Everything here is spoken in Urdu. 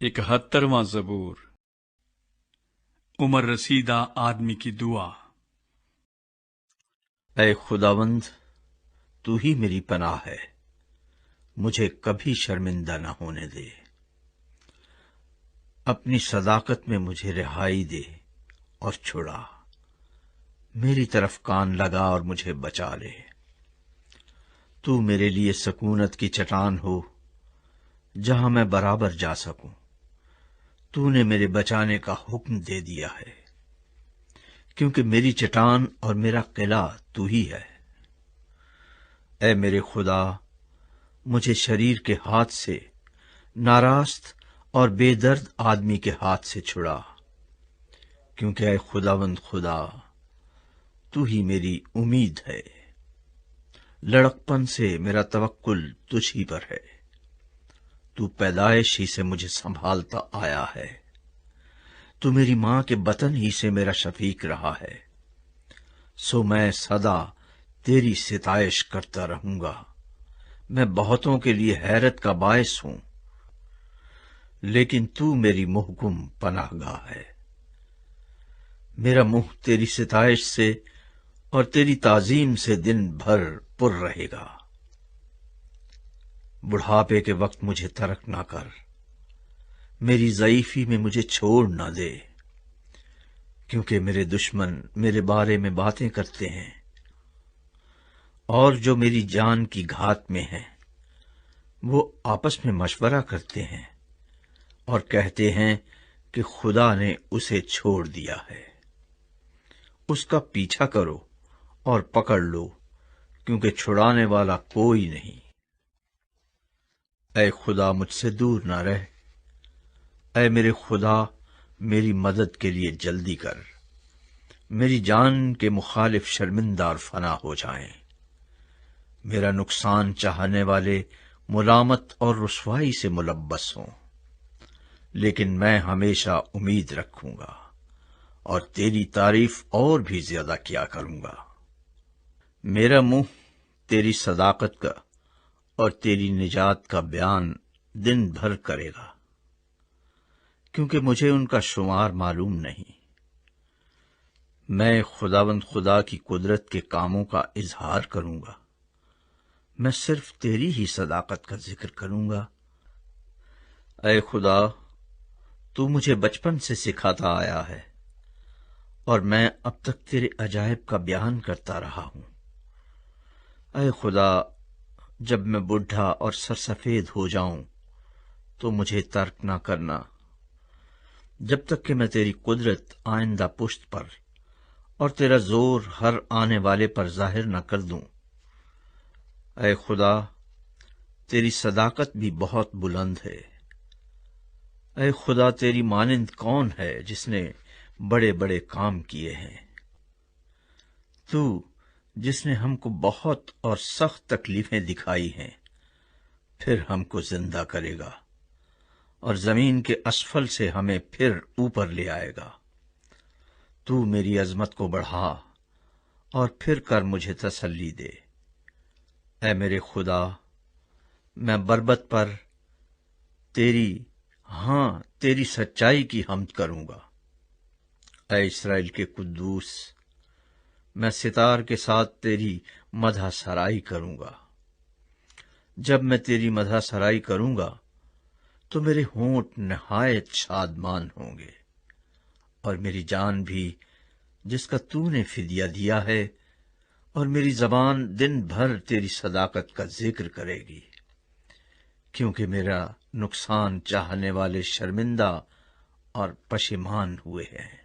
71واں زبور۔ عمر رسیدہ آدمی کی دعا۔ اے خداوند، تو ہی میری پناہ ہے، مجھے کبھی شرمندہ نہ ہونے دے۔ اپنی صداقت میں مجھے رہائی دے اور چھڑا، میری طرف کان لگا اور مجھے بچا لے۔ تو میرے لیے سکونت کی چٹان ہو، جہاں میں برابر جا سکوں۔ تو نے میرے بچانے کا حکم دے دیا ہے، کیونکہ میری چٹان اور میرا قلعہ تو ہی ہے۔ اے میرے خدا، مجھے شریر کے ہاتھ سے، ناراست اور بے درد آدمی کے ہاتھ سے چھڑا، کیونکہ اے خداوند خدا، تو ہی میری امید ہے۔ لڑکپن سے میرا توکل تجھ ہی پر ہے۔ تو پیدائش ہی سے مجھے سنبھالتا آیا ہے، تو میری ماں کے بطن ہی سے میرا شفیق رہا ہے۔ سو میں سدا تیری ستائش کرتا رہوں گا، میں بہتوں کے لیے حیرت کا باعث ہوں، لیکن تو میری محکم پناہ گاہ ہے۔ میرا منہ تیری ستائش سے اور تیری تعظیم سے دن بھر پر رہے گا۔ بڑھاپے کے وقت مجھے ترک نہ کر، میری ضعیفی میں مجھے چھوڑ نہ دے، کیونکہ میرے دشمن میرے بارے میں باتیں کرتے ہیں، اور جو میری جان کی گھات میں ہیں وہ آپس میں مشورہ کرتے ہیں اور کہتے ہیں کہ خدا نے اسے چھوڑ دیا ہے۔ اس کا پیچھا کرو اور پکڑ لو، کیونکہ چھڑانے والا کوئی نہیں۔ اے خدا، مجھ سے دور نہ رہ۔ اے میرے خدا، میری مدد کے لیے جلدی کر۔ میری جان کے مخالف شرمندہ اور فنا ہو جائیں۔ میرا نقصان چاہنے والے ملامت اور رسوائی سے ملبس ہوں، لیکن میں ہمیشہ امید رکھوں گا اور تیری تعریف اور بھی زیادہ کیا کروں گا۔ میرا منہ تیری صداقت کا اور تیری نجات کا بیان دن بھر کرے گا، کیونکہ مجھے ان کا شمار معلوم نہیں۔ میں خداوند خدا کی قدرت کے کاموں کا اظہار کروں گا، میں صرف تیری ہی صداقت کا ذکر کروں گا۔ اے خدا، تو مجھے بچپن سے سکھاتا آیا ہے، اور میں اب تک تیرے عجائب کا بیان کرتا رہا ہوں۔ اے خدا، جب میں بوڑھا اور سرسفید ہو جاؤں تو مجھے ترک نہ کرنا، جب تک کہ میں تیری قدرت آئندہ پشت پر اور تیرا زور ہر آنے والے پر ظاہر نہ کر دوں۔ اے خدا، تیری صداقت بھی بہت بلند ہے۔ اے خدا، تیری مانند کون ہے جس نے بڑے بڑے کام کیے ہیں؟ تو جس نے ہم کو بہت اور سخت تکلیفیں دکھائی ہیں، پھر ہم کو زندہ کرے گا اور زمین کے اسفل سے ہمیں پھر اوپر لے آئے گا۔ تو میری عظمت کو بڑھا اور پھر کر مجھے تسلی دے۔ اے میرے خدا، میں بربط پر تیری سچائی کی حمد کروں گا۔ اے اسرائیل کے قدوس، میں ستار کے ساتھ تیری مدح سرائی کروں گا۔ جب میں تیری مدح سرائی کروں گا تو میرے ہونٹ نہایت شادمان ہوں گے، اور میری جان بھی جس کا تو نے فدیہ دیا ہے، اور میری زبان دن بھر تیری صداقت کا ذکر کرے گی، کیونکہ میرا نقصان چاہنے والے شرمندہ اور پشیمان ہوئے ہیں۔